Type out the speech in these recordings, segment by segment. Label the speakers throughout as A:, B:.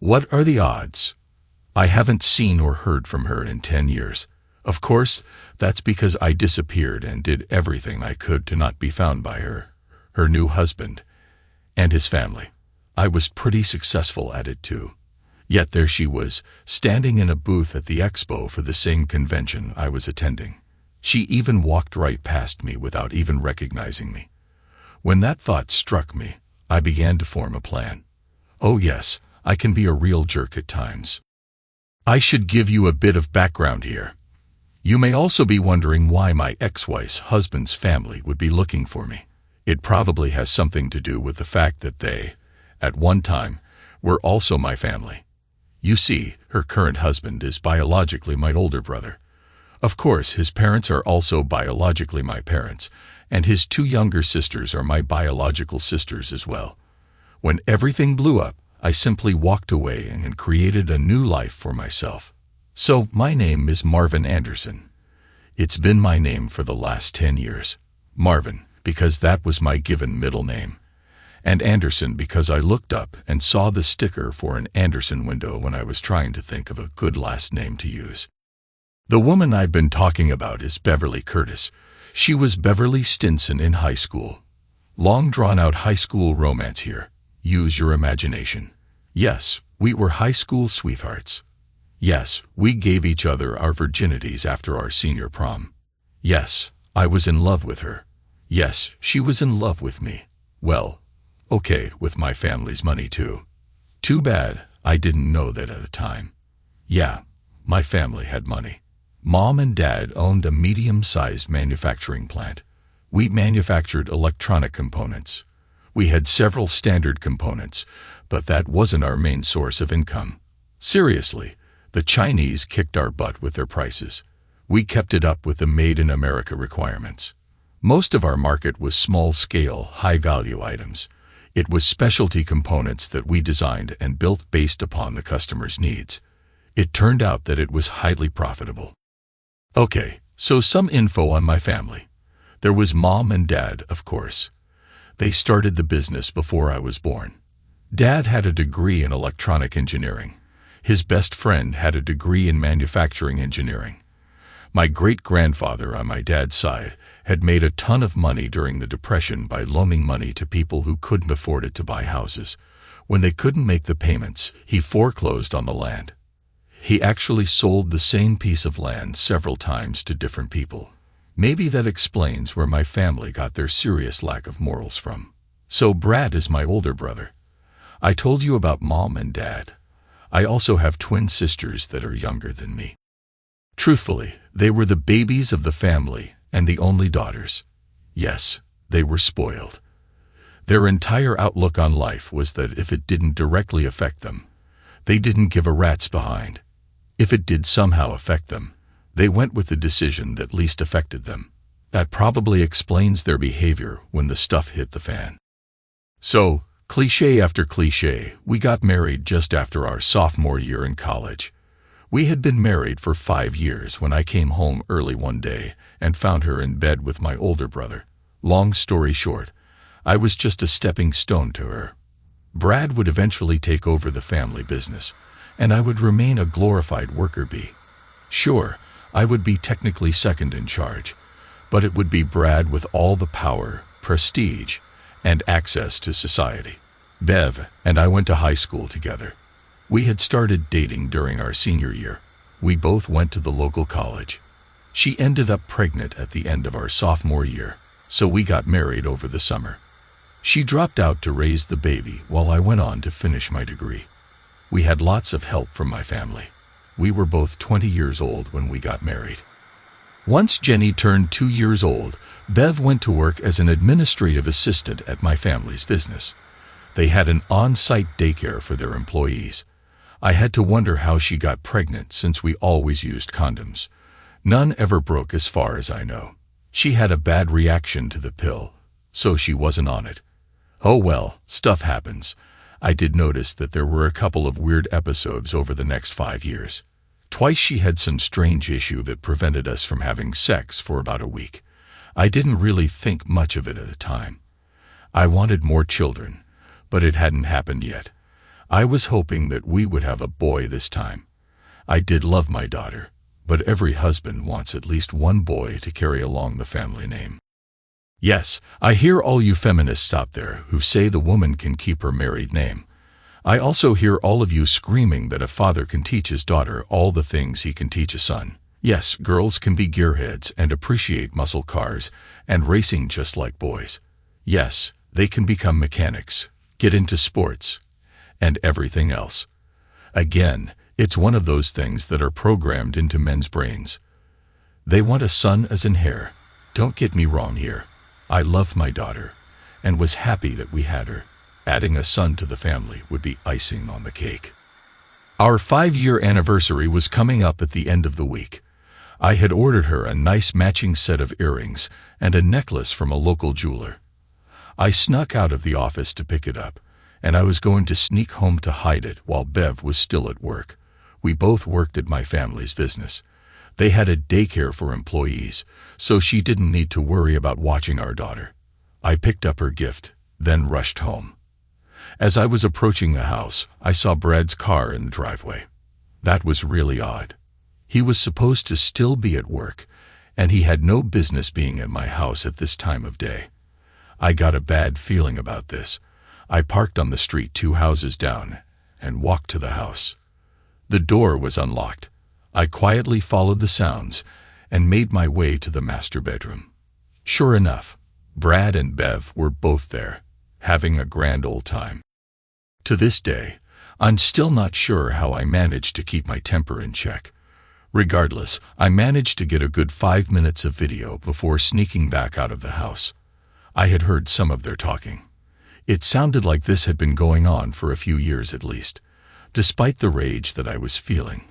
A: What are the odds? I haven't seen or heard from her in 10 years. Of course, that's because I disappeared and did everything I could to not be found by her new husband, and his family. I was pretty successful at it too. Yet there she was, standing in a booth at the expo for the same convention I was attending. She even walked right past me without even recognizing me. When that thought struck me, I began to form a plan. Oh yes, I can be a real jerk at times. I should give you a bit of background here. You may also be wondering why my ex-wife's husband's family would be looking for me. It probably has something to do with the fact that they, at one time, were also my family. You see, her current husband is biologically my older brother. Of course, his parents are also biologically my parents, and his two younger sisters are my biological sisters as well. When everything blew up, I simply walked away and created a new life for myself. So, my name is Marvin Anderson. It's been my name for the last 10 years. Marvin, because that was my given middle name. And Anderson because I looked up and saw the sticker for an Anderson window when I was trying to think of a good last name to use. The woman I've been talking about is Beverly Curtis. She was Beverly Stinson in high school. Long drawn-out high school romance here. Use your imagination. Yes, we were high school sweethearts. Yes, we gave each other our virginities after our senior prom. Yes, I was in love with her. Yes, she was in love with me. Well, okay, with my family's money too. Too bad I didn't know that at the time. Yeah, my family had money. Mom and Dad owned a medium-sized manufacturing plant. We manufactured electronic components. We had several standard components, but that wasn't our main source of income. Seriously, the Chinese kicked our butt with their prices. We kept it up with the Made in America requirements. Most of our market was small-scale, high-value items. It was specialty components that we designed and built based upon the customer's needs. It turned out that it was highly profitable. Okay, so some info on my family. There was Mom and Dad, of course. They started the business before I was born. Dad had a degree in electronic engineering. His best friend had a degree in manufacturing engineering. My great-grandfather on my dad's side had made a ton of money during the Depression by loaning money to people who couldn't afford it to buy houses. When they couldn't make the payments, he foreclosed on the land. He actually sold the same piece of land several times to different people. Maybe that explains where my family got their serious lack of morals from. So Brad is my older brother. I told you about Mom and Dad. I also have twin sisters that are younger than me. Truthfully, they were the babies of the family and the only daughters. Yes, they were spoiled. Their entire outlook on life was that if it didn't directly affect them, they didn't give a rat's behind. If it did somehow affect them, they went with the decision that least affected them. That probably explains their behavior when the stuff hit the fan. So, cliché after cliché, we got married just after our sophomore year in college. We had been married for 5 years when I came home early one day and found her in bed with my older brother. Long story short, I was just a stepping stone to her. Brad would eventually take over the family business, and I would remain a glorified worker bee. Sure, I would be technically second in charge, but it would be Brad with all the power, prestige, and access to society. Bev and I went to high school together. We had started dating during our senior year. We both went to the local college. She ended up pregnant at the end of our sophomore year, so we got married over the summer. She dropped out to raise the baby while I went on to finish my degree. We had lots of help from my family. We were both 20 years old when we got married. Once Jenny turned 2 years old, Bev went to work as an administrative assistant at my family's business. They had an on-site daycare for their employees. I had to wonder how she got pregnant since we always used condoms. None ever broke as far as I know. She had a bad reaction to the pill, so she wasn't on it. Oh well, stuff happens. I did notice that there were a couple of weird episodes over the next 5 years. Twice she had some strange issue that prevented us from having sex for about a week. I didn't really think much of it at the time. I wanted more children, but it hadn't happened yet. I was hoping that we would have a boy this time. I did love my daughter, but every husband wants at least one boy to carry along the family name. Yes, I hear all you feminists out there who say the woman can keep her married name. I also hear all of you screaming that a father can teach his daughter all the things he can teach a son. Yes, girls can be gearheads and appreciate muscle cars and racing just like boys. Yes, they can become mechanics, get into sports, and everything else. Again, it's one of those things that are programmed into men's brains. They want a son as an heir. Don't get me wrong here. I loved my daughter and was happy that we had her. Adding a son to the family would be icing on the cake. Our 5-year anniversary was coming up at the end of the week. I had ordered her a nice matching set of earrings and a necklace from a local jeweler. I snuck out of the office to pick it up, and I was going to sneak home to hide it while Bev was still at work. We both worked at my family's business. They had a daycare for employees, so she didn't need to worry about watching our daughter. I picked up her gift, then rushed home. As I was approaching the house, I saw Brad's car in the driveway. That was really odd. He was supposed to still be at work, and he had no business being at my house at this time of day. I got a bad feeling about this. I parked on the street 2 houses down and walked to the house. The door was unlocked. I quietly followed the sounds and made my way to the master bedroom. Sure enough, Brad and Bev were both there, having a grand old time. To this day, I'm still not sure how I managed to keep my temper in check. Regardless, I managed to get a good 5 minutes of video before sneaking back out of the house. I had heard some of their talking. It sounded like this had been going on for a few years at least. Despite the rage that I was feeling,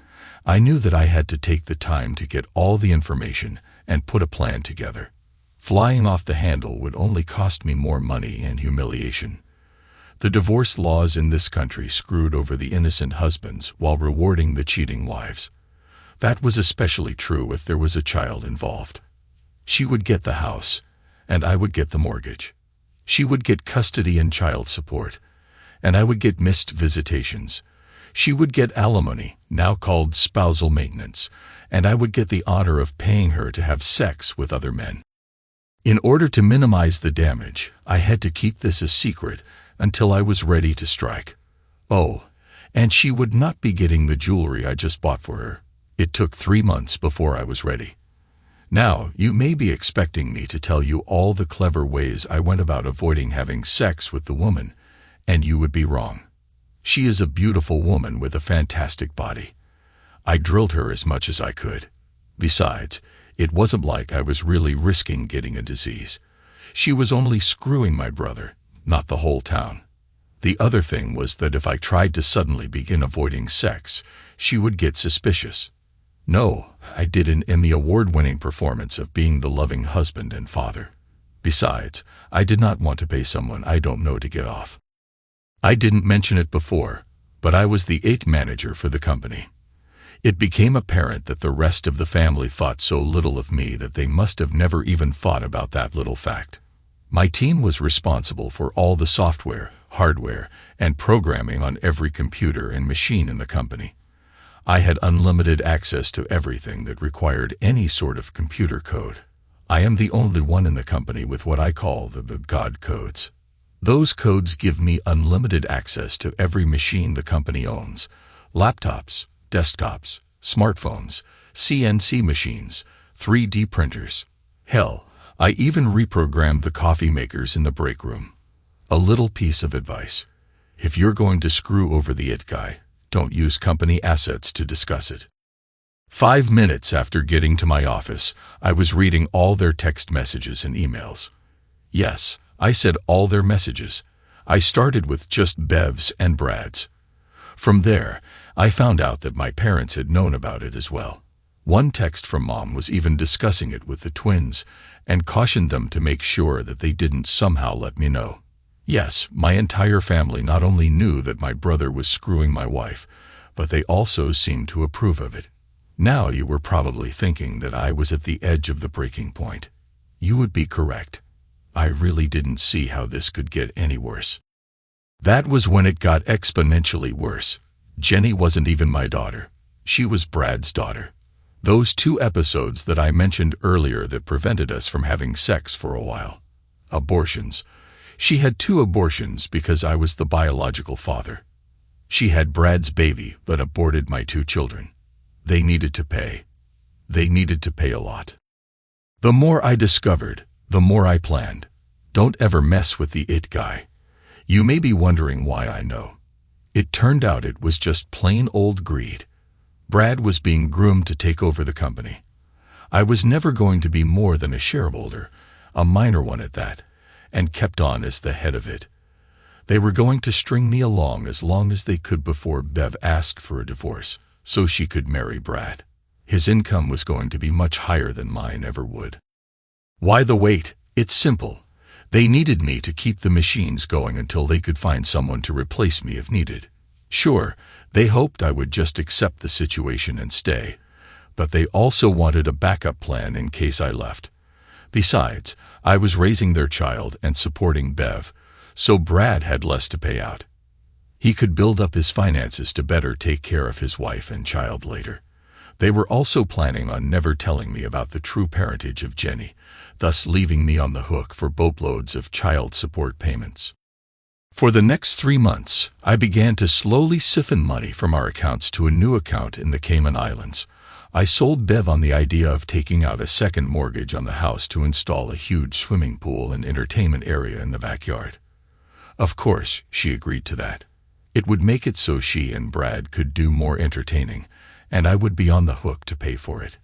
A: I knew that I had to take the time to get all the information and put a plan together. Flying off the handle would only cost me more money and humiliation. The divorce laws in this country screwed over the innocent husbands while rewarding the cheating wives. That was especially true if there was a child involved. She would get the house, and I would get the mortgage. She would get custody and child support, and I would get missed visitations. She would get alimony, now called spousal maintenance, and I would get the honor of paying her to have sex with other men. In order to minimize the damage, I had to keep this a secret until I was ready to strike. Oh, and she would not be getting the jewelry I just bought for her. It took 3 months before I was ready. Now, you may be expecting me to tell you all the clever ways I went about avoiding having sex with the woman, and you would be wrong. She is a beautiful woman with a fantastic body. I drilled her as much as I could. Besides, it wasn't like I was really risking getting a disease. She was only screwing my brother, not the whole town. The other thing was that if I tried to suddenly begin avoiding sex, she would get suspicious. No, I didn't in the award-winning performance of being the loving husband and father. Besides, I did not want to pay someone I don't know to get off. I didn't mention it before, but I was the 8th manager for the company. It became apparent that the rest of the family thought so little of me that they must have never even thought about that little fact. My team was responsible for all the software, hardware, and programming on every computer and machine in the company. I had unlimited access to everything that required any sort of computer code. I am the only one in the company with what I call the God codes. Those codes give me unlimited access to every machine the company owns: laptops, desktops, smartphones, CNC machines, 3D printers. Hell, I even reprogrammed the coffee makers in the break room. A little piece of advice: if you're going to screw over the it guy, don't use company assets to discuss it. 5 minutes after getting to my office, I was reading all their text messages and emails. Yes, I said all their messages. I started with just Bev's and Brad's. From there, I found out that my parents had known about it as well. One text from Mom was even discussing it with the twins and cautioned them to make sure that they didn't somehow let me know. Yes, my entire family not only knew that my brother was screwing my wife, but they also seemed to approve of it. Now you were probably thinking that I was at the edge of the breaking point. You would be correct. I really didn't see how this could get any worse. That was when it got exponentially worse. Jenny wasn't even my daughter. She was Brad's daughter. Those 2 episodes that I mentioned earlier that prevented us from having sex for a while. Abortions. She had 2 abortions because I was the biological father. She had Brad's baby but aborted my 2 children. They needed to pay. They needed to pay a lot. The more I discovered, the more I planned. Don't ever mess with the it guy. You may be wondering why I know. It turned out it was just plain old greed. Brad was being groomed to take over the company. I was never going to be more than a shareholder, a minor one at that, and kept on as the head of it. They were going to string me along as long as they could before Bev asked for a divorce, so she could marry Brad. His income was going to be much higher than mine ever would. Why the wait? It's simple. They needed me to keep the machines going until they could find someone to replace me if needed. Sure, they hoped I would just accept the situation and stay, but they also wanted a backup plan in case I left. Besides, I was raising their child and supporting Bev, so Brad had less to pay out. He could build up his finances to better take care of his wife and child later. They were also planning on never telling me about the true parentage of Jenny, thus leaving me on the hook for boatloads of child support payments. For the next 3 months, I began to slowly siphon money from our accounts to a new account in the Cayman Islands. I sold Bev on the idea of taking out a second mortgage on the house to install a huge swimming pool and entertainment area in the backyard. Of course, she agreed to that. It would make it so she and Brad could do more entertaining, and I would be on the hook to pay for it.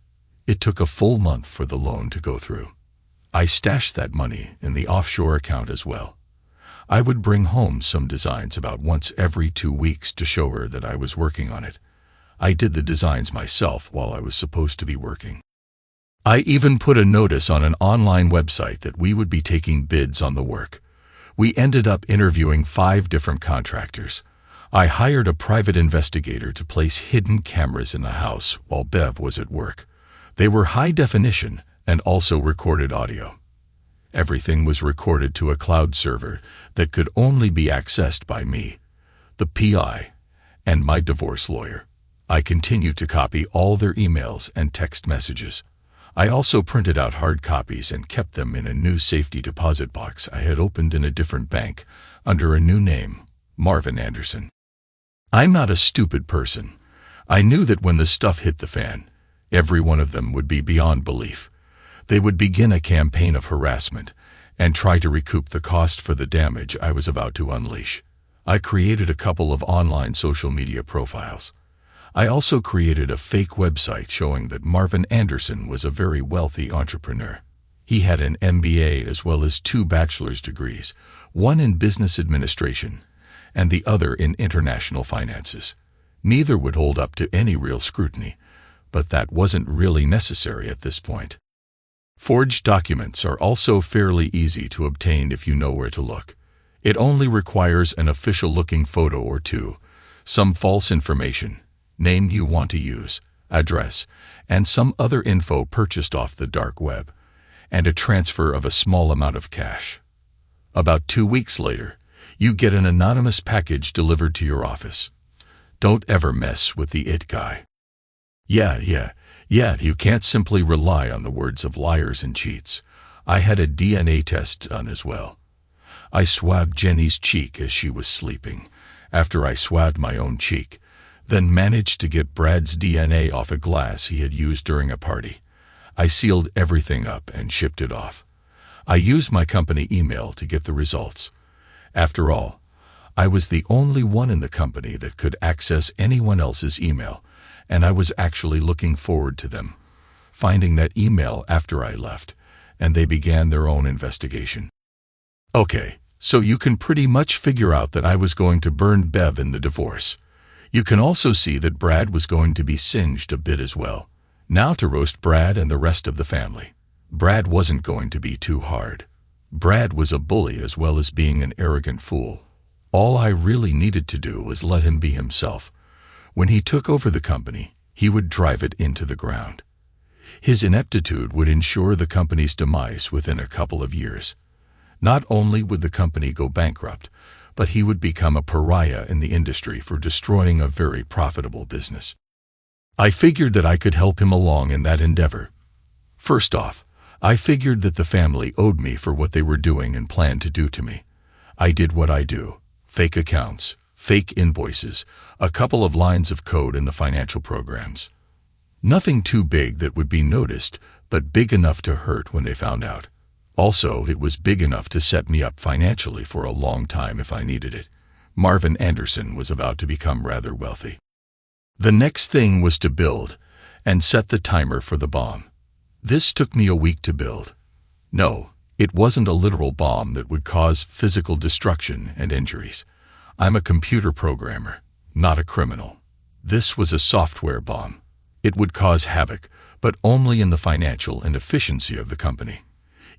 A: It took a full month for the loan to go through. I stashed that money in the offshore account as well. I would bring home some designs about once every 2 weeks to show her that I was working on it. I did the designs myself while I was supposed to be working. I even put a notice on an online website that we would be taking bids on the work. We ended up interviewing 5 different contractors. I hired a private investigator to place hidden cameras in the house while Bev was at work. They were high definition and also recorded audio. Everything was recorded to a cloud server that could only be accessed by me, the PI, and my divorce lawyer. I continued to copy all their emails and text messages. I also printed out hard copies and kept them in a new safety deposit box I had opened in a different bank under a new name, Marvin Anderson. I'm not a stupid person. I knew that when the stuff hit the fan, every one of them would be beyond belief. They would begin a campaign of harassment and try to recoup the cost for the damage I was about to unleash. I created a couple of online social media profiles. I also created a fake website showing that Marvin Anderson was a very wealthy entrepreneur. He had an MBA as well as 2 bachelor's degrees, one in business administration and the other in international finances. Neither would hold up to any real scrutiny, but that wasn't really necessary at this point. Forged documents are also fairly easy to obtain if you know where to look. It only requires an official-looking photo or 2, some false information, name you want to use, address, and some other info purchased off the dark web, and a transfer of a small amount of cash. About 2 weeks later, you get an anonymous package delivered to your office. Don't ever mess with the it guy. Yeah, you can't simply rely on the words of liars and cheats. I had a DNA test done as well. I swabbed Jenny's cheek as she was sleeping, after I swabbed my own cheek, then managed to get Brad's DNA off a glass he had used during a party. I sealed everything up and shipped it off. I used my company email to get the results. After all, I was the only one in the company that could access anyone else's email, and I was actually looking forward to them finding that email after I left, and they began their own investigation. Okay, so you can pretty much figure out that I was going to burn Bev in the divorce. You can also see that Brad was going to be singed a bit as well. Now to roast Brad and the rest of the family. Brad wasn't going to be too hard. Brad was a bully as well as being an arrogant fool. All I really needed to do was let him be himself. When he took over the company, he would drive it into the ground. His ineptitude would ensure the company's demise within a couple of years. Not only would the company go bankrupt, but he would become a pariah in the industry for destroying a very profitable business. I figured that I could help him along in that endeavor. First off, I figured that the family owed me for what they were doing and planned to do to me. I did what I do: fake accounts, fake invoices, a couple of lines of code in the financial programs. Nothing too big that would be noticed, but big enough to hurt when they found out. Also, it was big enough to set me up financially for a long time if I needed it. Marvin Anderson was about to become rather wealthy. The next thing was to build and set the timer for the bomb. This took me a week to build. No, it wasn't a literal bomb that would cause physical destruction and injuries. I'm a computer programmer, not a criminal. This was a software bomb. It would cause havoc, but only in the financial and efficiency of the company.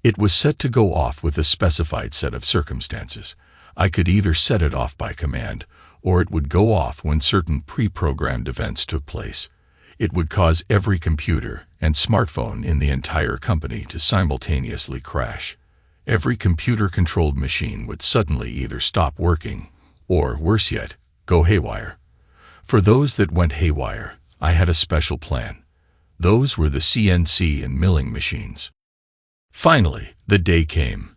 A: It was set to go off with a specified set of circumstances. I could either set it off by command, or it would go off when certain pre-programmed events took place. It would cause every computer and smartphone in the entire company to simultaneously crash. Every computer-controlled machine would suddenly either stop working, or, worse yet, go haywire. For those that went haywire, I had a special plan. Those were the CNC and milling machines. Finally, the day came.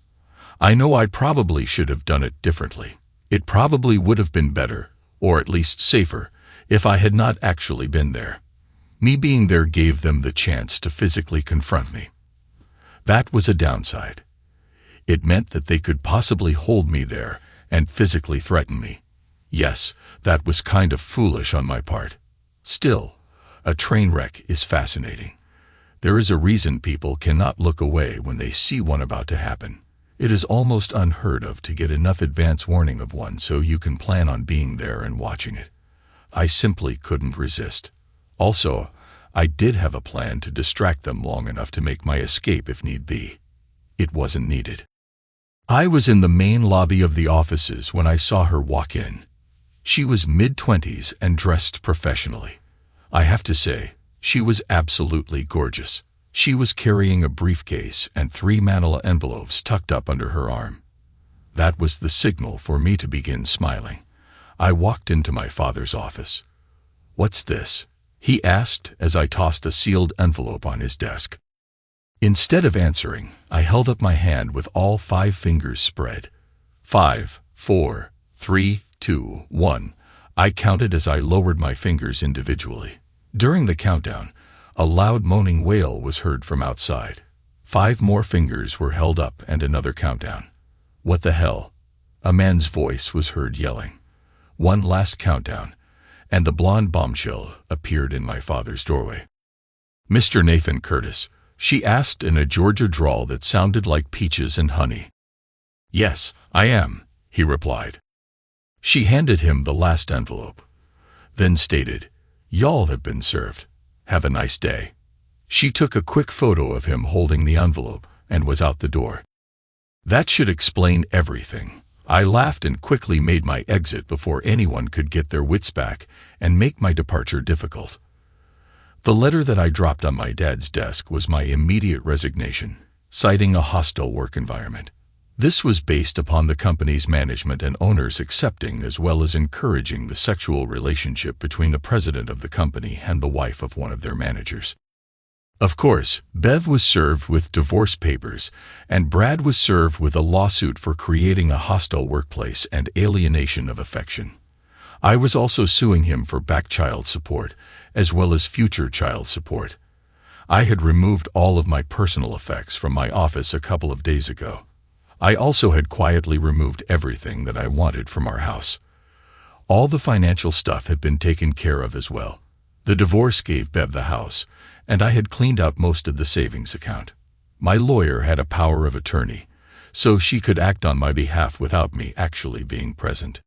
A: I know I probably should have done it differently. It probably would have been better, or at least safer, if I had not actually been there. Me being there gave them the chance to physically confront me. That was a downside. It meant that they could possibly hold me there and physically threaten me. Yes, that was kind of foolish on my part. Still, a train wreck is fascinating. There is a reason people cannot look away when they see one about to happen. It is almost unheard of to get enough advance warning of one so you can plan on being there and watching it. I simply couldn't resist. Also, I did have a plan to distract them long enough to make my escape if need be. It wasn't needed. I was in the main lobby of the offices when I saw her walk in. She was mid-20s and dressed professionally. I have to say, she was absolutely gorgeous. She was carrying a briefcase and 3 manila envelopes tucked up under her arm. That was the signal for me to begin smiling. I walked into my father's office. "What's this?" he asked as I tossed a sealed envelope on his desk. Instead of answering, I held up my hand with all 5 fingers spread. 5, 4, 3, 2, 1. I counted as I lowered my fingers individually. During the countdown, a loud moaning wail was heard from outside. 5 more fingers were held up and another countdown. "What the hell?" A man's voice was heard yelling. One last countdown, and the blonde bombshell appeared in my father's doorway. "Mr. Nathan Curtis?" she asked in a Georgia drawl that sounded like peaches and honey. "Yes, I am," he replied. She handed him the last envelope, then stated, "Y'all have been served. Have a nice day." She took a quick photo of him holding the envelope and was out the door. That should explain everything. I laughed and quickly made my exit before anyone could get their wits back and make my departure difficult. The letter that I dropped on my dad's desk was my immediate resignation, citing a hostile work environment. This was based upon the company's management and owners accepting as well as encouraging the sexual relationship between the president of the company and the wife of one of their managers. Of course, Bev was served with divorce papers, and Brad was served with a lawsuit for creating a hostile workplace and alienation of affection. I was also suing him for back child support, as well as future child support. I had removed all of my personal effects from my office a couple of days ago. I also had quietly removed everything that I wanted from our house. All the financial stuff had been taken care of as well. The divorce gave Bev the house, and I had cleaned out most of the savings account. My lawyer had a power of attorney, so she could act on my behalf without me actually being present.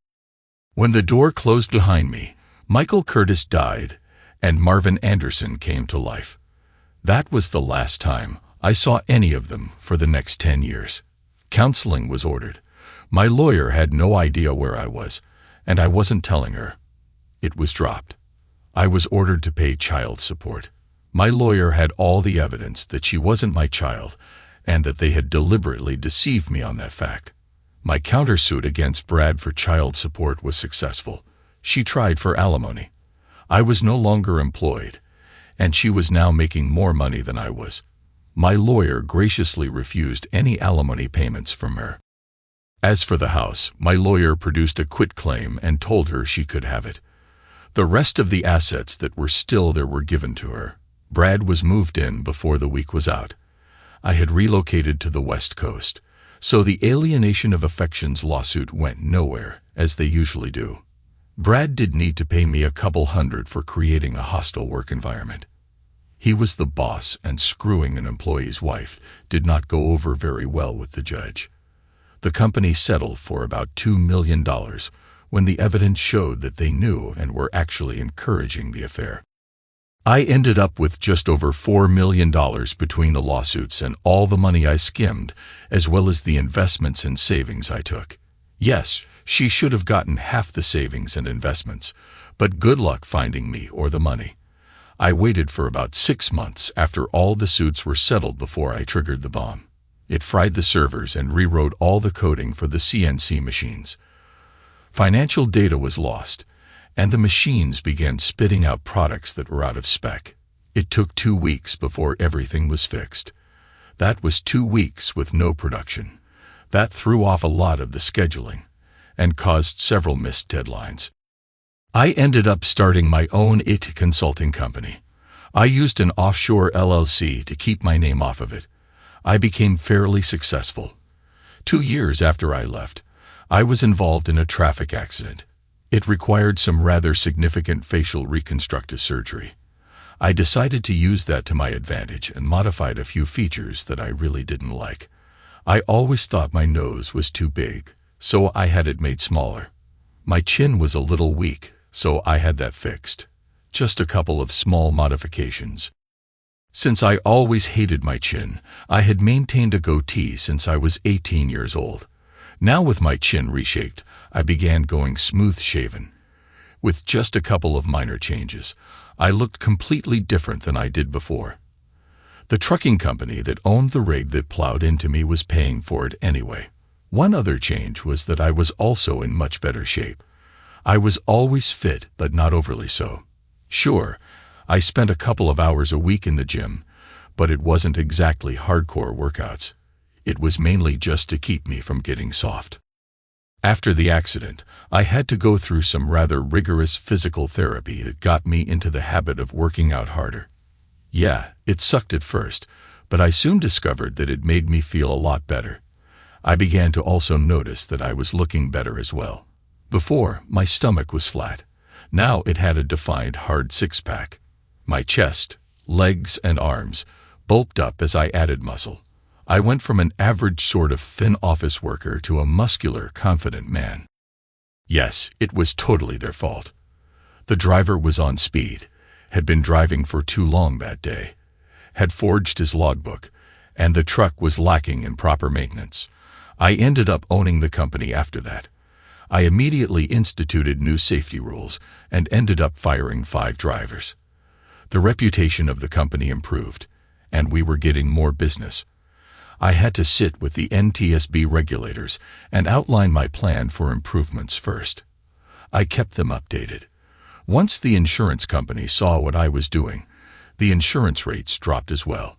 A: When the door closed behind me, Michael Curtis died, and Marvin Anderson came to life. That was the last time I saw any of them for the next 10 years. Counseling was ordered. My lawyer had no idea where I was, and I wasn't telling her. It was dropped. I was ordered to pay child support. My lawyer had all the evidence that she wasn't my child and that they had deliberately deceived me on that fact. My countersuit against Brad for child support was successful. She tried for alimony. I was no longer employed, and she was now making more money than I was. My lawyer graciously refused any alimony payments from her. As for the house, my lawyer produced a quitclaim and told her she could have it. The rest of the assets that were still there were given to her. Brad was moved in before the week was out. I had relocated to the West Coast, so the alienation of affections lawsuit went nowhere, as they usually do. Brad did need to pay me a couple $100 for creating a hostile work environment. He was the boss, and screwing an employee's wife did not go over very well with the judge. The company settled for about $2 million when the evidence showed that they knew and were actually encouraging the affair. I ended up with just over $4 million between the lawsuits and all the money I skimmed, as well as the investments and savings I took. Yes, she should have gotten half the savings and investments, but good luck finding me or the money. I waited for about 6 months after all the suits were settled before I triggered the bomb. It fried the servers and rewrote all the coding for the CNC machines. Financial data was lost, and the machines began spitting out products that were out of spec. It took 2 weeks before everything was fixed. That was 2 weeks with no production. That threw off a lot of the scheduling and caused several missed deadlines. I ended up starting my own IT consulting company. I used an offshore LLC to keep my name off of it. I became fairly successful. 2 years after I left, I was involved in a traffic accident. It required some rather significant facial reconstructive surgery. I decided to use that to my advantage and modified a few features that I really didn't like. I always thought my nose was too big, so I had it made smaller. My chin was a little weak, so I had that fixed. Just a couple of small modifications. Since I always hated my chin, I had maintained a goatee since I was 18 years old. Now with my chin reshaped, I began going smooth-shaven. With just a couple of minor changes, I looked completely different than I did before. The trucking company that owned the rig that plowed into me was paying for it anyway. One other change was that I was also in much better shape. I was always fit, but not overly so. Sure, I spent a couple of hours a week in the gym, but it wasn't exactly hardcore workouts. It was mainly just to keep me from getting soft. After the accident, I had to go through some rather rigorous physical therapy that got me into the habit of working out harder. Yeah, it sucked at first, but I soon discovered that it made me feel a lot better. I began to also notice that I was looking better as well. Before, my stomach was flat. Now it had a defined hard six-pack. My chest, legs, and arms bulked up as I added muscle. I went from an average sort of thin office worker to a muscular, confident man. Yes, it was totally their fault. The driver was on speed, had been driving for too long that day, had forged his logbook, and the truck was lacking in proper maintenance. I ended up owning the company after that. I immediately instituted new safety rules and ended up firing 5 drivers. The reputation of the company improved, and we were getting more business. I had to sit with the NTSB regulators and outline my plan for improvements first. I kept them updated. Once the insurance company saw what I was doing, the insurance rates dropped as well.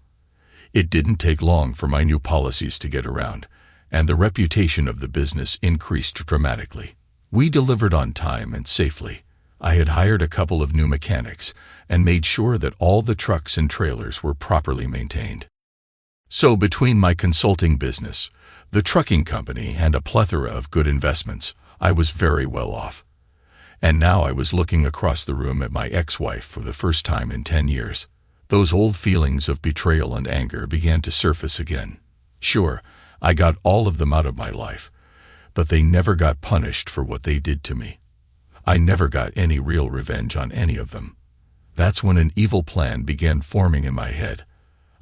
A: It didn't take long for my new policies to get around, and the reputation of the business increased dramatically. We delivered on time and safely. I had hired a couple of new mechanics and made sure that all the trucks and trailers were properly maintained. So between my consulting business, the trucking company, and a plethora of good investments, I was very well off. And now I was looking across the room at my ex-wife for the first time in 10 years. Those old feelings of betrayal and anger began to surface again. Sure, I got all of them out of my life, but they never got punished for what they did to me. I never got any real revenge on any of them. That's when an evil plan began forming in my head.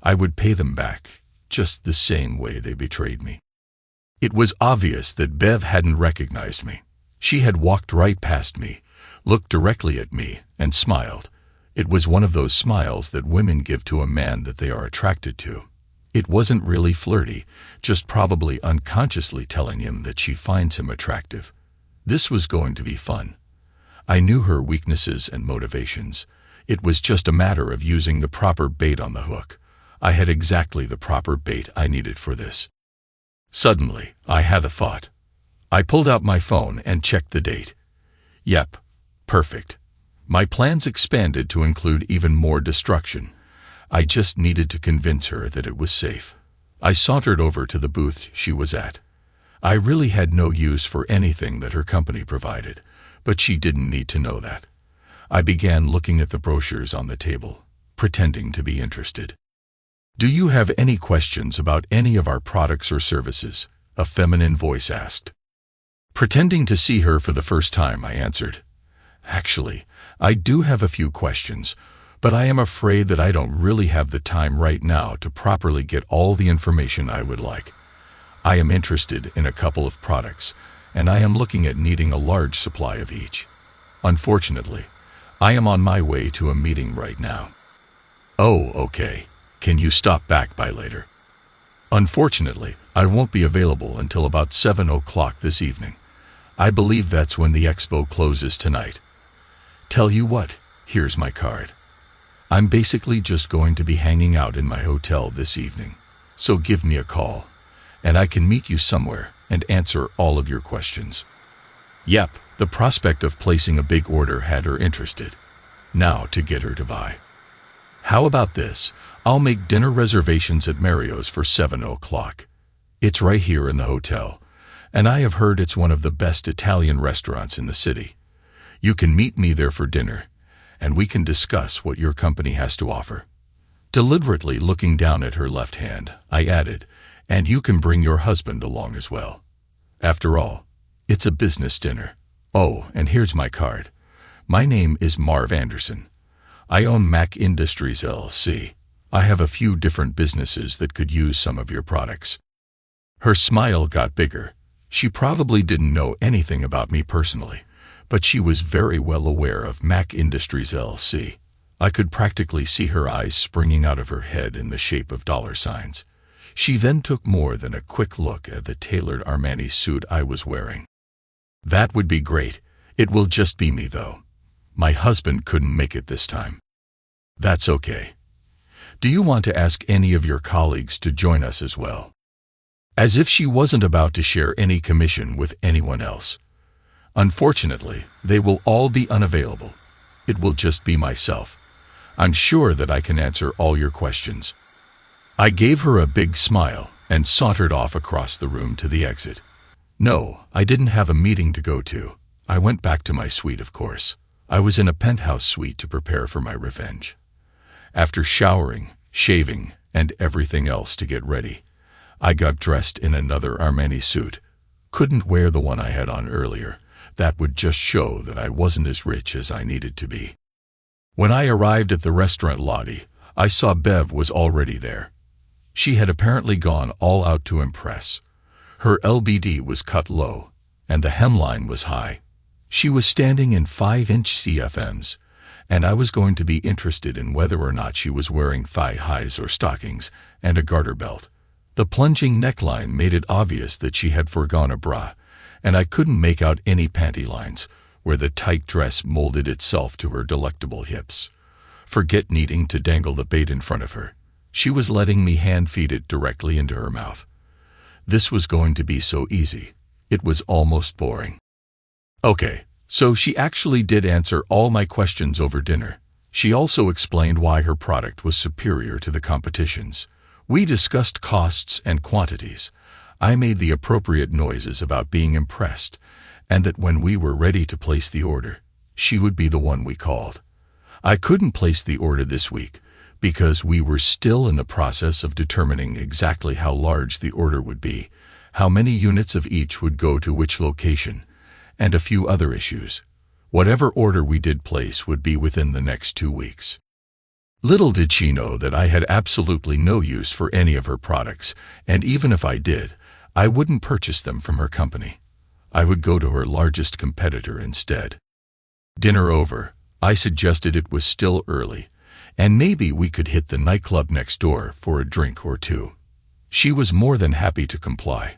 A: I would pay them back, just the same way they betrayed me. It was obvious that Bev hadn't recognized me. She had walked right past me, looked directly at me, and smiled. It was one of those smiles that women give to a man that they are attracted to. It wasn't really flirty, just probably unconsciously telling him that she finds him attractive. This was going to be fun. I knew her weaknesses and motivations. It was just a matter of using the proper bait on the hook. I had exactly the proper bait I needed for this. Suddenly, I had a thought. I pulled out my phone and checked the date. Yep, perfect. My plans expanded to include even more destruction. I just needed to convince her that it was safe. I sauntered over to the booth she was at. I really had no use for anything that her company provided, but she didn't need to know that. I began looking at the brochures on the table, pretending to be interested. "Do you have any questions about any of our products or services?" a feminine voice asked. Pretending to see her for the first time, I answered, "Actually, I do have a few questions, but I am afraid that I don't really have the time right now to properly get all the information I would like. I am interested in a couple of products, and I am looking at needing a large supply of each. Unfortunately, I am on my way to a meeting right now." "Oh, okay. Can you stop back by later?" "Unfortunately, I won't be available until about 7 o'clock this evening. I believe that's when the expo closes tonight. Tell you what, here's my card. I'm basically just going to be hanging out in my hotel this evening, so give me a call, and I can meet you somewhere and answer all of your questions." Yep, the prospect of placing a big order had her interested. Now to get her to buy. "How about this? I'll make dinner reservations at Mario's for 7 o'clock. It's right here in the hotel, and I have heard it's one of the best Italian restaurants in the city. You can meet me there for dinner, and we can discuss what your company has to offer." Deliberately looking down at her left hand, I added, "And you can bring your husband along as well. After all, it's a business dinner. Oh, and here's my card. My name is Marv Anderson. I own Mac Industries LLC. I have a few different businesses that could use some of your products." Her smile got bigger. She probably didn't know anything about me personally, but she was very well aware of Mac Industries LLC. I could practically see her eyes springing out of her head in the shape of dollar signs. She then took more than a quick look at the tailored Armani suit I was wearing. "That would be great. It will just be me, though. My husband couldn't make it this time." "That's okay. Do you want to ask any of your colleagues to join us as well?" As if she wasn't about to share any commission with anyone else. "Unfortunately, they will all be unavailable. It will just be myself. I'm sure that I can answer all your questions." I gave her a big smile and sauntered off across the room to the exit. No, I didn't have a meeting to go to. I went back to my suite, of course. I was in a penthouse suite to prepare for my revenge. After showering, shaving, and everything else to get ready, I got dressed in another Armani suit. Couldn't wear the one I had on earlier. That would just show that I wasn't as rich as I needed to be. When I arrived at the restaurant lobby, I saw Bev was already there. She had apparently gone all out to impress. Her LBD was cut low, and the hemline was high. She was standing in 5-inch CFMs, and I was going to be interested in whether or not she was wearing thigh highs or stockings and a garter belt. The plunging neckline made it obvious that she had foregone a bra, and I couldn't make out any panty lines where the tight dress molded itself to her delectable hips. Forget needing to dangle the bait in front of her. She was letting me hand-feed it directly into her mouth. This was going to be so easy. It was almost boring. Okay, so she actually did answer all my questions over dinner. She also explained why her product was superior to the competition's. We discussed costs and quantities. I made the appropriate noises about being impressed, and that when we were ready to place the order, she would be the one we called. I couldn't place the order this week because we were still in the process of determining exactly how large the order would be, how many units of each would go to which location, and a few other issues. Whatever order we did place would be within the next 2 weeks. Little did she know that I had absolutely no use for any of her products, and even if I did, I wouldn't purchase them from her company. I would go to her largest competitor instead. Dinner over, I suggested it was still early, and maybe we could hit the nightclub next door for a drink or two. She was more than happy to comply.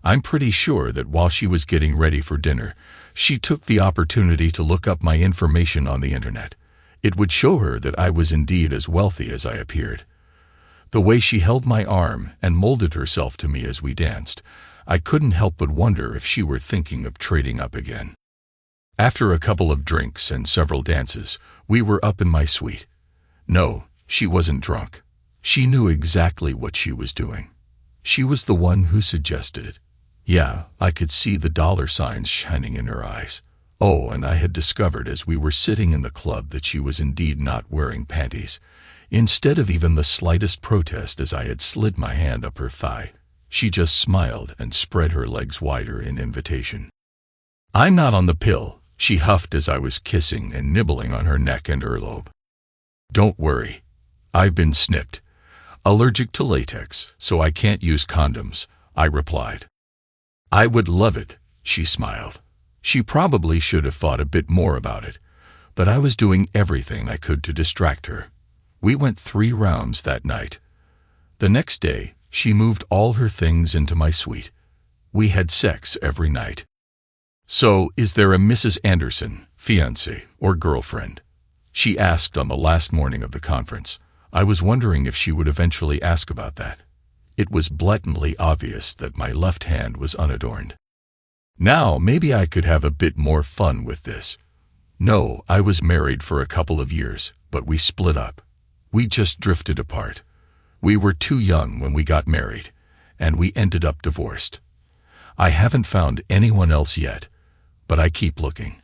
A: I'm pretty sure that while she was getting ready for dinner, she took the opportunity to look up my information on the internet. It would show her that I was indeed as wealthy as I appeared. The way she held my arm and molded herself to me as we danced, I couldn't help but wonder if she were thinking of trading up again. After a couple of drinks and several dances, we were up in my suite. No, she wasn't drunk. She knew exactly what she was doing. She was the one who suggested it. Yeah, I could see the dollar signs shining in her eyes. Oh, and I had discovered as we were sitting in the club that she was indeed not wearing panties. Instead of even the slightest protest as I had slid my hand up her thigh, she just smiled and spread her legs wider in invitation. "I'm not on the pill," she huffed as I was kissing and nibbling on her neck and earlobe. "Don't worry. I've been snipped. Allergic to latex, so I can't use condoms," I replied. "I would love it," she smiled. She probably should have thought a bit more about it, but I was doing everything I could to distract her. We went 3 rounds that night. The next day, she moved all her things into my suite. We had sex every night. "So, is there a Mrs. Anderson, fiancée, or girlfriend?" she asked on the last morning of the conference. I was wondering if she would eventually ask about that. It was blatantly obvious that my left hand was unadorned. Now, maybe I could have a bit more fun with this. No, I was married for a couple of years, but we split up. We just drifted apart. We were too young when we got married, and we ended up divorced. I haven't found anyone else yet, but I keep looking.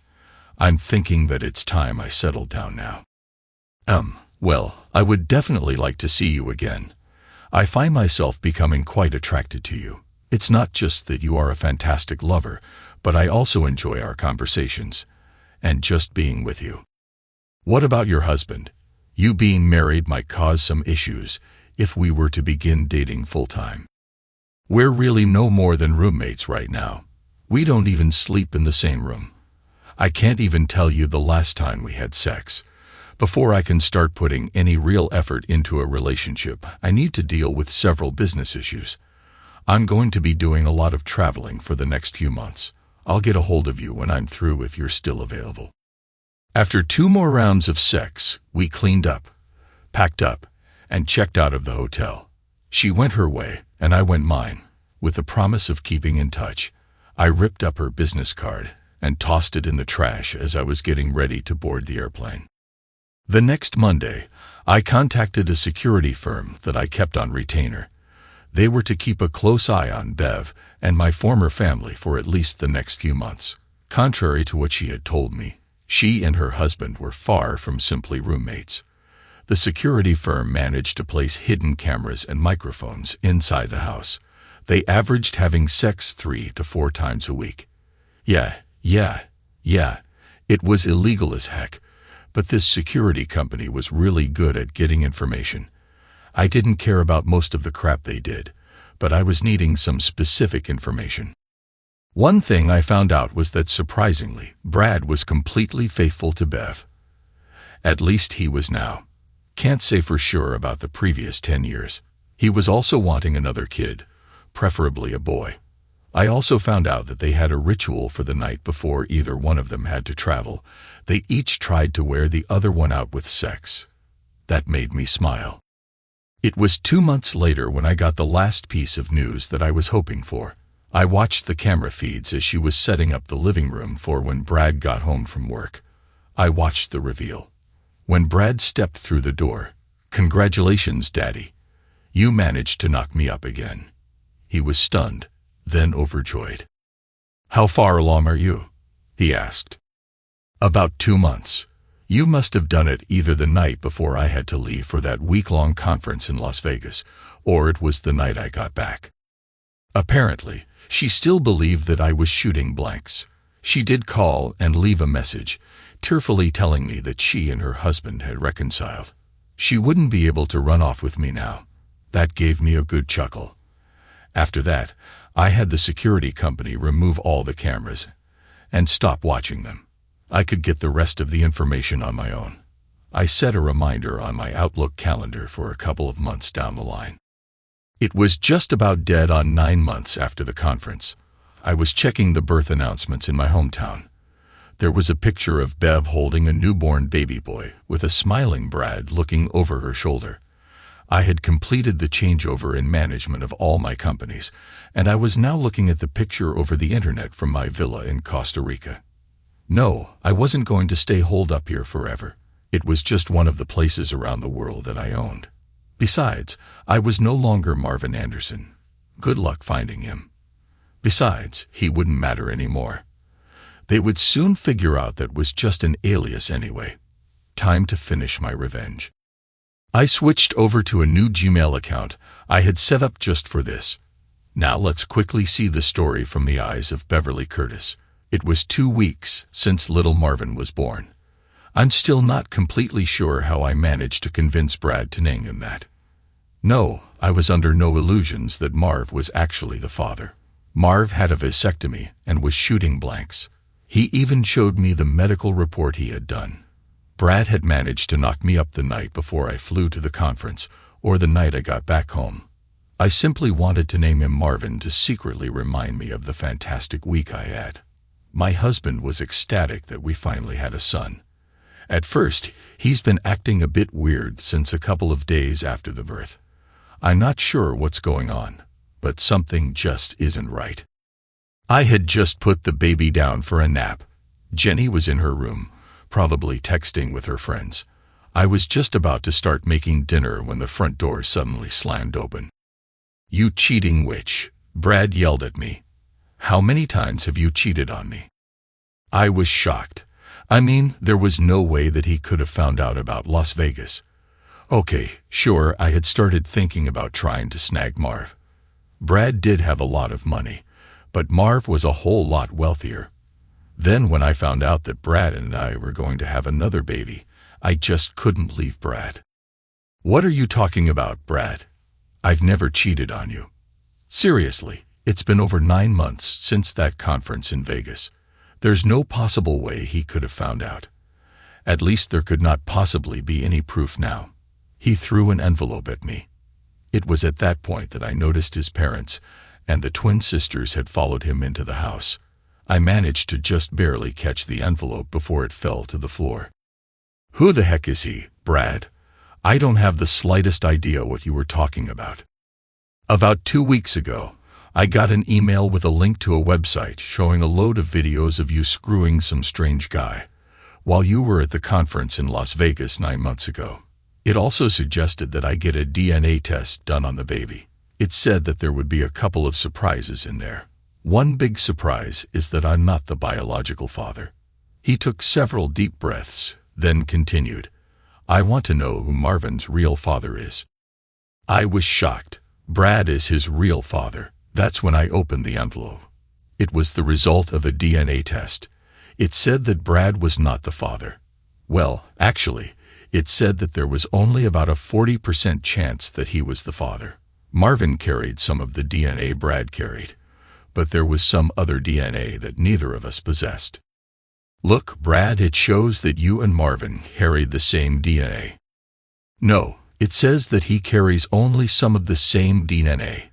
A: I'm thinking that it's time I settled down now. Well, I would definitely like to see you again. I find myself becoming quite attracted to you. It's not just that you are a fantastic lover, but I also enjoy our conversations, and just being with you. What about your husband? You being married might cause some issues if we were to begin dating full-time. We're really no more than roommates right now. We don't even sleep in the same room. I can't even tell you the last time we had sex. Before I can start putting any real effort into a relationship, I need to deal with several business issues. I'm going to be doing a lot of traveling for the next few months. I'll get a hold of you when I'm through if you're still available. After 2 more rounds of sex, we cleaned up, packed up, and checked out of the hotel. She went her way, and I went mine, with the promise of keeping in touch. I ripped up her business card and tossed it in the trash as I was getting ready to board the airplane. The next Monday, I contacted a security firm that I kept on retainer. They were to keep a close eye on Bev and my former family for at least the next few months. Contrary to what she had told me, she and her husband were far from simply roommates. The security firm managed to place hidden cameras and microphones inside the house. They averaged having sex 3 to 4 times a week. Yeah, it was illegal as heck. But this security company was really good at getting information. I didn't care about most of the crap they did, but I was needing some specific information. One thing I found out was that, surprisingly, Brad was completely faithful to Bev. At least he was now. Can't say for sure about the previous 10 years. He was also wanting another kid, preferably a boy. I also found out that they had a ritual for the night before either one of them had to travel. They each tried to wear the other one out with sex. That made me smile. It was 2 months later when I got the last piece of news that I was hoping for. I watched the camera feeds as she was setting up the living room for when Brad got home from work. I watched the reveal. When Brad stepped through the door, "Congratulations, Daddy. You managed to knock me up again." He was stunned, then overjoyed. "How far along are you?" he asked. "About 2 months. You must have done it either the night before I had to leave for that week-long conference in Las Vegas, or it was the night I got back." Apparently, she still believed that I was shooting blanks. She did call and leave a message, tearfully telling me that she and her husband had reconciled. She wouldn't be able to run off with me now. That gave me a good chuckle. After that, I had the security company remove all the cameras and stop watching them. I could get the rest of the information on my own. I set a reminder on my Outlook calendar for a couple of months down the line. It was just about dead on 9 months after the conference. I was checking the birth announcements in my hometown. There was a picture of Bev holding a newborn baby boy with a smiling Brad looking over her shoulder. I had completed the changeover in management of all my companies, and I was now looking at the picture over the internet from my villa in Costa Rica. No, I wasn't going to stay holed up here forever. It was just one of the places around the world that I owned. Besides, I was no longer Marvin Anderson. Good luck finding him. Besides, he wouldn't matter anymore. They would soon figure out that was just an alias anyway. Time to finish my revenge. I switched over to a new Gmail account I had set up just for this. Now let's quickly see the story from the eyes of Beverly Curtis. It was 2 weeks since little Marvin was born. I'm still not completely sure how I managed to convince Brad to name him that. No, I was under no illusions that Marv was actually the father. Marv had a vasectomy and was shooting blanks. He even showed me the medical report he had done. Brad had managed to knock me up the night before I flew to the conference, or the night I got back home. I simply wanted to name him Marvin to secretly remind me of the fantastic week I had. My husband was ecstatic that we finally had a son. At first, he's been acting a bit weird since a couple of days after the birth. I'm not sure what's going on, but something just isn't right. I had just put the baby down for a nap. Jenny was in her room, probably texting with her friends. I was just about to start making dinner when the front door suddenly slammed open. "You cheating witch," Brad yelled at me. "How many times have you cheated on me?" I was shocked. I mean, there was no way that he could have found out about Las Vegas. Okay, sure, I had started thinking about trying to snag Marv. Brad did have a lot of money, but Marv was a whole lot wealthier. Then when I found out that Brad and I were going to have another baby, I just couldn't leave Brad. "What are you talking about, Brad? I've never cheated on you. Seriously, it's been over 9 months since that conference in Vegas. There's no possible way he could have found out. At least there could not possibly be any proof now." He threw an envelope at me. It was at that point that I noticed his parents and the twin sisters had followed him into the house. I managed to just barely catch the envelope before it fell to the floor. "Who the heck is he, Brad? I don't have the slightest idea what you were talking about." About 2 weeks ago, I got an email with a link to a website showing a load of videos of you screwing some strange guy while you were at the conference in Las Vegas 9 months ago. It also suggested that I get a DNA test done on the baby. It said that there would be a couple of surprises in there. One big surprise is that I'm not the biological father. He took several deep breaths, then continued, "I want to know who Marvin's real father is." I was shocked. Brad is his real father. That's when I opened the envelope. It was the result of a DNA test. It said that Brad was not the father. Well, actually, it said that there was only about a 40% chance that he was the father. Marvin carried some of the DNA Brad carried, but there was some other DNA that neither of us possessed. "Look, Brad, it shows that you and Marvin carried the same DNA." "No, it says that he carries only some of the same DNA.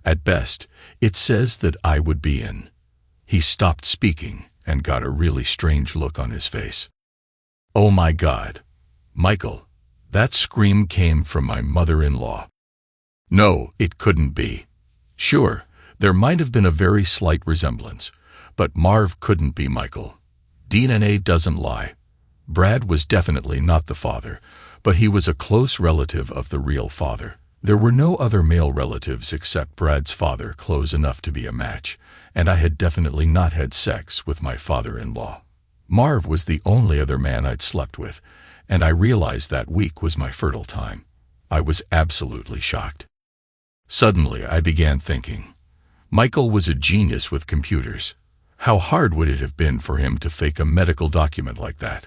A: At best, it says that I would be in." He stopped speaking and got a really strange look on his face. "Oh my God. Michael, that scream came from my mother-in-law." No, it couldn't be. Sure, there might have been a very slight resemblance, but Marv couldn't be Michael. DNA doesn't lie. Brad was definitely not the father, but he was a close relative of the real father. There were no other male relatives except Brad's father close enough to be a match, and I had definitely not had sex with my father-in-law. Marv was the only other man I'd slept with, and I realized that week was my fertile time. I was absolutely shocked. Suddenly, I began thinking, Michael was a genius with computers. How hard would it have been for him to fake a medical document like that?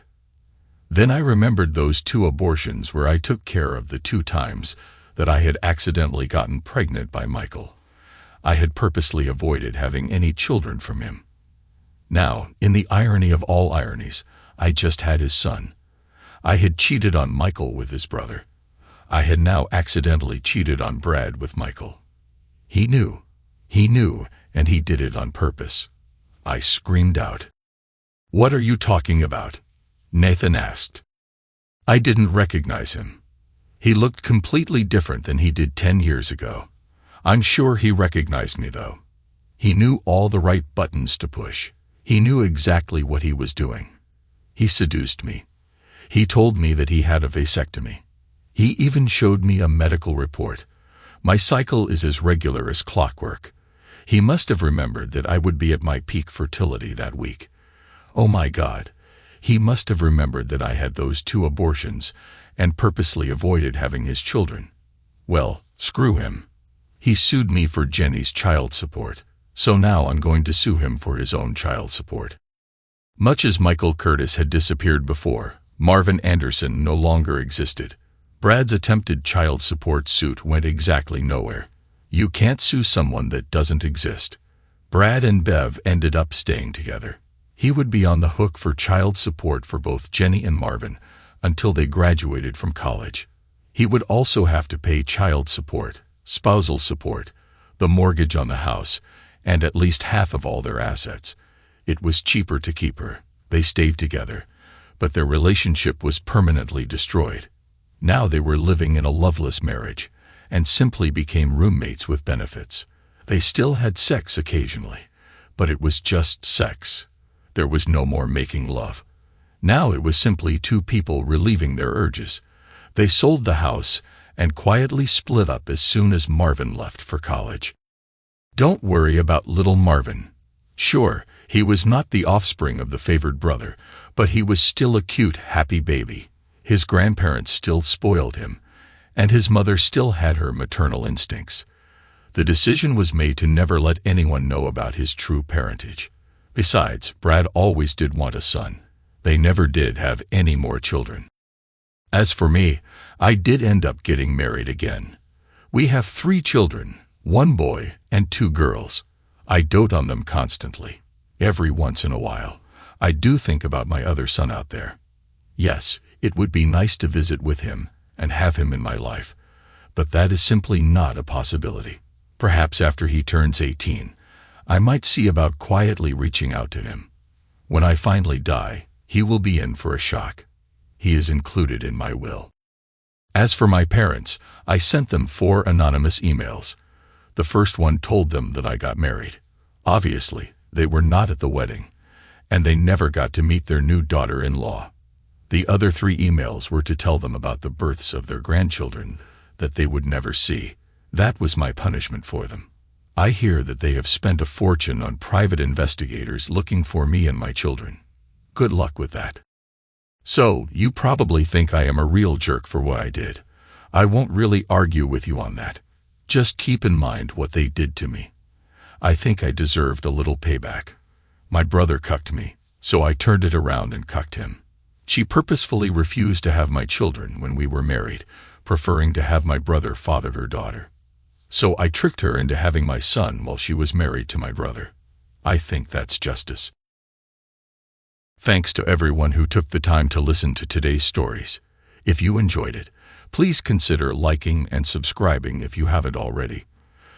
A: Then I remembered those 2 abortions where I took care of the 2 times that I had accidentally gotten pregnant by Michael. I had purposely avoided having any children from him. Now, in the irony of all ironies, I just had his son. I had cheated on Michael with his brother. I had now accidentally cheated on Brad with Michael. He knew, and he did it on purpose. I screamed out. "What are you talking about?" Nathan asked. I didn't recognize him. He looked completely different than he did 10 years ago. I'm sure he recognized me, though. He knew all the right buttons to push. He knew exactly what he was doing. He seduced me. He told me that he had a vasectomy. He even showed me a medical report. My cycle is as regular as clockwork. He must have remembered that I would be at my peak fertility that week. Oh my God, he must have remembered that I had those 2 abortions and purposely avoided having his children. Well, screw him. He sued me for Jenny's child support, so now I'm going to sue him for his own child support. Much as Michael Curtis had disappeared before, Marvin Anderson no longer existed. Brad's attempted child support suit went exactly nowhere. You can't sue someone that doesn't exist. Brad and Bev ended up staying together. He would be on the hook for child support for both Jenny and Marvin until they graduated from college. He would also have to pay child support, spousal support, the mortgage on the house, and at least half of all their assets. It was cheaper to keep her. They stayed together, but their relationship was permanently destroyed. Now they were living in a loveless marriage and simply became roommates with benefits. They still had sex occasionally, but it was just sex. There was no more making love. Now it was simply 2 people relieving their urges. They sold the house and quietly split up as soon as Marvin left for college. Don't worry about little Marvin. Sure, he was not the offspring of the favored brother, but he was still a cute, happy baby. His grandparents still spoiled him, and his mother still had her maternal instincts. The decision was made to never let anyone know about his true parentage. Besides, Brad always did want a son. They never did have any more children. As for me, I did end up getting married again. We have 3 children, 1 boy and 2 girls. I dote on them constantly. Every once in a while, I do think about my other son out there. Yes, it would be nice to visit with him and have him in my life, but that is simply not a possibility. Perhaps after he turns 18, I might see about quietly reaching out to him. When I finally die, he will be in for a shock. He is included in my will. As for my parents, I sent them 4 anonymous emails. The first one told them that I got married. Obviously, they were not at the wedding, and they never got to meet their new daughter-in-law. The other 3 emails were to tell them about the births of their grandchildren that they would never see. That was my punishment for them. I hear that they have spent a fortune on private investigators looking for me and my children. Good luck with that. So, you probably think I am a real jerk for what I did. I won't really argue with you on that. Just keep in mind what they did to me. I think I deserved a little payback. My brother cucked me, so I turned it around and cucked him. She purposefully refused to have my children when we were married, preferring to have my brother father her daughter. So I tricked her into having my son while she was married to my brother. I think that's justice. Thanks to everyone who took the time to listen to today's stories. If you enjoyed it, please consider liking and subscribing if you haven't already.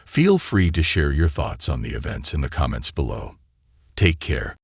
A: Feel free to share your thoughts on the events in the comments below. Take care.